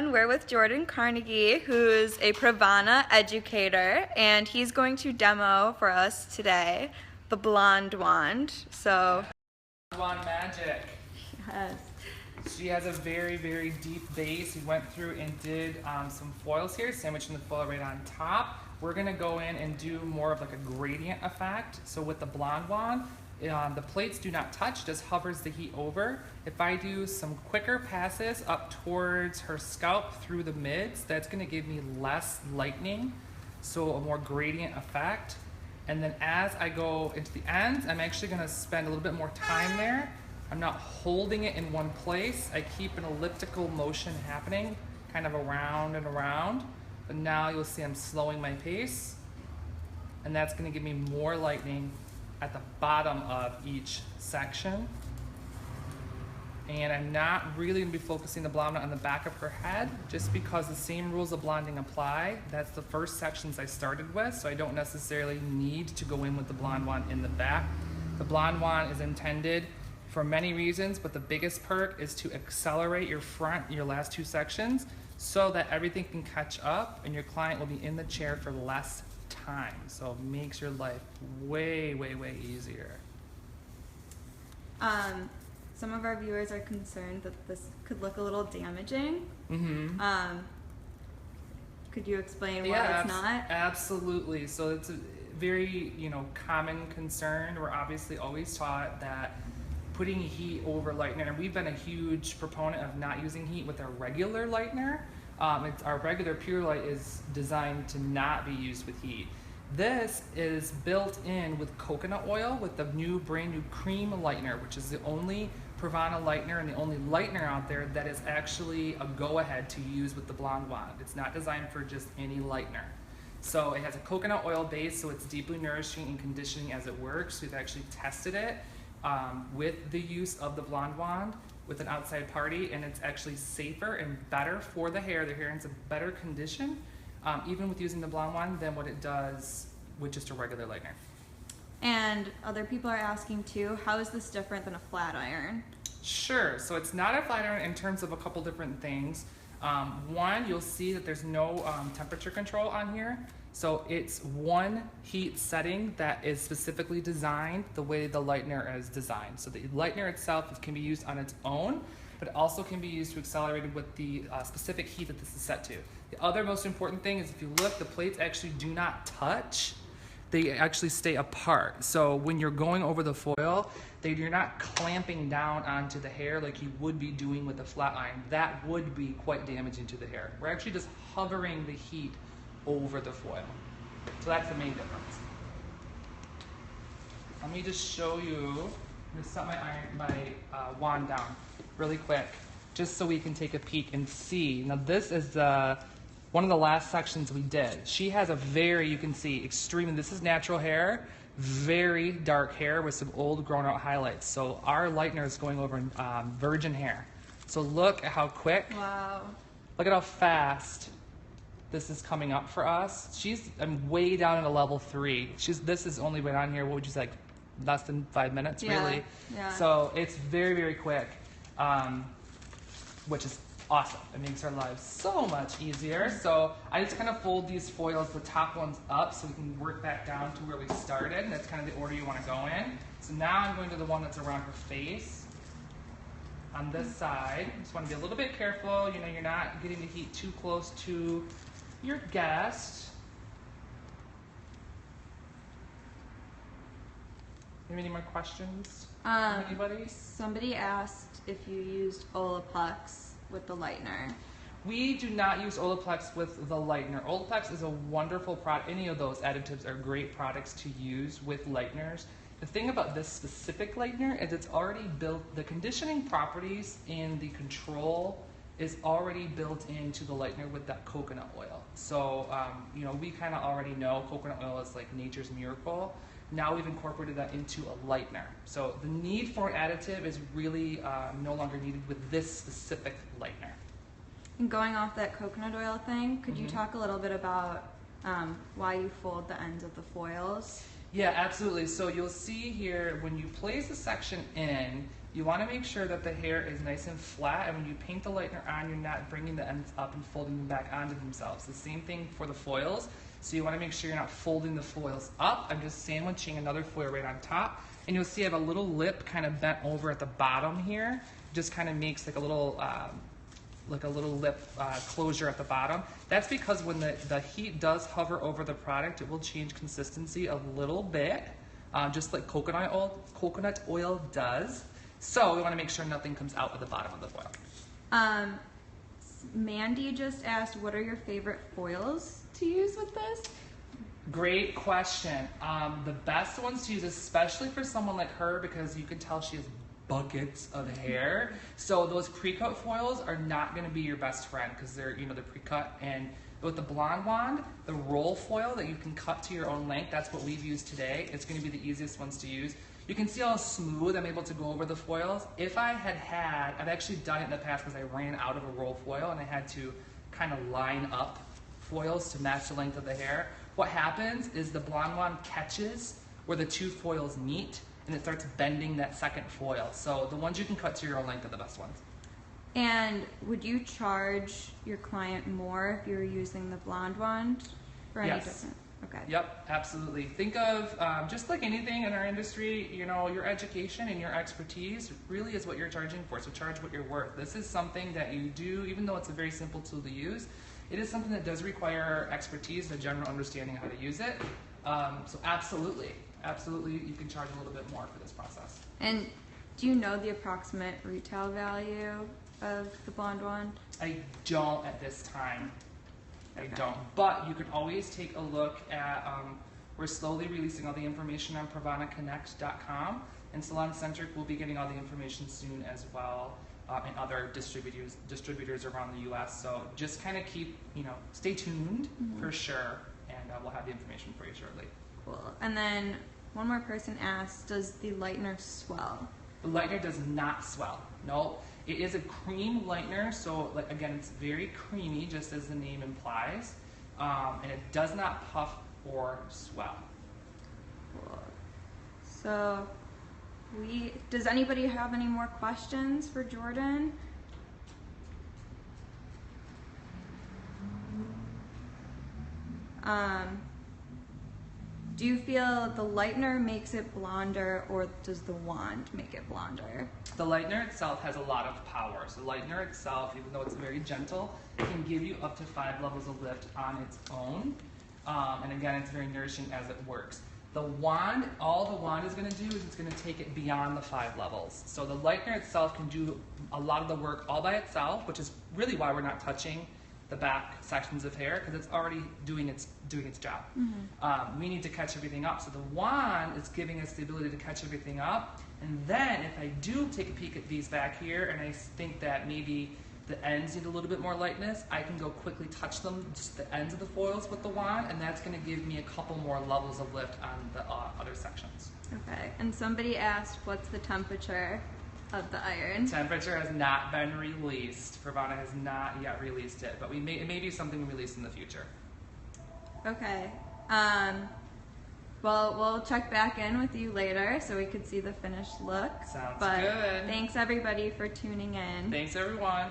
everyone. We're with Jordon Carnegie, who's a Pravana educator, and he's going to demo for us today the Blonde Wand. So, Wand magic. yes. She has a very, very deep base. We went through and did some foils here, sandwiching the foil right on top. We're gonna go in and do more of like a gradient effect. So with the Blonde Wand, the plates do not touch, just hovers the heat over. If I do some quicker passes up towards her scalp through the mids, that's gonna give me less lightening, so a more gradient effect. And then as I go into the ends, I'm actually gonna spend a little bit more time there. I'm not holding it in one place. I keep an elliptical motion happening, kind of around and around. But now you'll see I'm slowing my pace, and that's gonna give me more lightening at the bottom of each section. And I'm not really gonna be focusing the blonde on the back of her head, just because the same rules of blonding apply. That's the first sections I started with, so I don't necessarily need to go in with the blonde wand in the back. The blonde wand is intended for many reasons, but the biggest perk is to accelerate your last two sections, so that everything can catch up and your client will be in the chair for less time. So it makes your life way, way, way easier. Some of our viewers are concerned that this could look a little damaging. Could you explain why it's not? Absolutely. So it's a very, common concern. We're obviously always taught that putting heat over lightener, and we've been a huge proponent of not using heat with our regular lightener. Our regular pure light is designed to not be used with heat. This is built in with coconut oil with the brand new cream lightener, which is the only Pravana lightener and the only lightener out there that is actually a go-ahead to use with the Blonde Wand. It's not designed for just any lightener. So it has a coconut oil base, so it's deeply nourishing and conditioning as it works. We've actually tested it with the use of the Blonde Wand with an outside party, and it's actually safer and better for the hair. The hair is in better condition, even with using the Blonde Wand, than what it does with just a regular lightener. And other people are asking too, how is this different than a flat iron? Sure, so it's not a flat iron in terms of a couple different things. One, you'll see that there's no temperature control on here. So it's one heat setting that is specifically designed the way the lightener is designed. So the lightener itself can be used on its own, but it also can be used to accelerate it with the specific heat that this is set to. The other most important thing is if you look, the plates actually do not touch. They actually stay apart. So when you're going over the foil, you're not clamping down onto the hair like you would be doing with a flat iron. That would be quite damaging to the hair. We're actually just hovering the heat over the foil. So that's the main difference. Let me just show you. I'm gonna set my wand down really quick, just so we can take a peek and see. Now this is one of the last sections we did. She has a you can see, extreme, this is natural hair, very dark hair with some old grown out highlights. So our lightener is going over virgin hair. So look at how quick. Wow. Look at how fast this is coming up for us. I'm way down at a level 3. This is only been on here, what would you say, like less than 5 minutes, really? Yeah. So it's very, very quick, which is awesome. It makes our lives so much easier. So I just kind of fold these foils, the top ones up, so we can work back down to where we started, and that's kind of the order you want to go in. So now I'm going to the one that's around her face. On this side, you just want to be a little bit careful. You're not getting the heat too close to your guest. Any more questions from anybody? Somebody asked if you used Olaplex with the lightener. We do not use Olaplex with the lightener. Olaplex is a wonderful product. Any of those additives are great products to use with lighteners. The thing about this specific lightener is it's already built, the conditioning properties and the control is already built into the lightener with that coconut oil. So, we kind of already know coconut oil is like nature's miracle. Now we've incorporated that into a lightener. So the need for an additive is really no longer needed with this specific lightener. And going off that coconut oil thing, could you talk a little bit about why you fold the ends of the foils? Yeah, absolutely. So you'll see here when you place a section in, You want to make sure that the hair is nice and flat, and when you paint the lightener on, you're not bringing the ends up and folding them back onto themselves. The same thing for the foils. So you want to make sure you're not folding the foils up. I'm just sandwiching another foil right on top. And you'll see I have a little lip kind of bent over at the bottom here. Just kind of makes like a little lip closure at the bottom. That's because when the heat does hover over the product, it will change consistency a little bit, just like coconut oil does. So we want to make sure nothing comes out at the bottom of the foil. Mandy just asked, what are your favorite foils to use with this? Great question. The best ones to use, especially for someone like her, because you can tell she has buckets of hair. So those pre-cut foils are not going to be your best friend because they're pre-cut. And with the Blonde Wand, the roll foil that you can cut to your own length, that's what we've used today. It's going to be the easiest ones to use. You can see how smooth I'm able to go over the foils. If I I've actually done it in the past because I ran out of a roll foil and I had to kind of line up foils to match the length of the hair. What happens is the Blonde Wand catches where the two foils meet and it starts bending that second foil. So the ones you can cut to your own length are the best ones. And would you charge your client more if you were using the Blonde Wand or any different? Okay. Yep, absolutely. Think of just like anything in our industry, your education and your expertise really is what you're charging for. So charge what you're worth. This is something that you do, even though it's a very simple tool to use, it is something that does require expertise and a general understanding of how to use it. So absolutely, you can charge a little bit more for this process. And do you know the approximate retail value of the Blonde Wand? I don't at this time. I don't. But you can always take a look at, we're slowly releasing all the information on pravanaconnect.com, and Salon Centric will be getting all the information soon as well, and other distributors around the U.S. So just kind of keep, stay tuned for sure, and we'll have the information for you shortly. Cool. And then one more person asked, does the lightener swell? The lightener does not swell. No, it is a cream lightener, so again, it's very creamy, just as the name implies, and it does not puff or swell. Cool. So, does anybody have any more questions for Jordon? Do you feel the lightener makes it blonder, or does the wand make it blonder? The lightener itself has a lot of power. So the lightener itself, even though it's very gentle, can give you up to 5 levels of lift on its own. And again, it's very nourishing as it works. The wand, all the wand is going to do is it's going to take it beyond the 5 levels. So the lightener itself can do a lot of the work all by itself, which is really why we're not touching the back sections of hair, because it's already doing its job. We need to catch everything up. So the wand is giving us the ability to catch everything up. And then if I do take a peek at these back here and I think that maybe the ends need a little bit more lightness, I can go quickly touch them, just the ends of the foils with the wand, and that's going to give me a couple more levels of lift on the other sections. Okay, and somebody asked, what's the temperature of the iron? Temperature has not been released. Pravana has not yet released it, but it may be something released in the future. Okay. Well, we'll check back in with you later so we could see the finished look. Sounds but good. Thanks everybody for tuning in. Thanks everyone.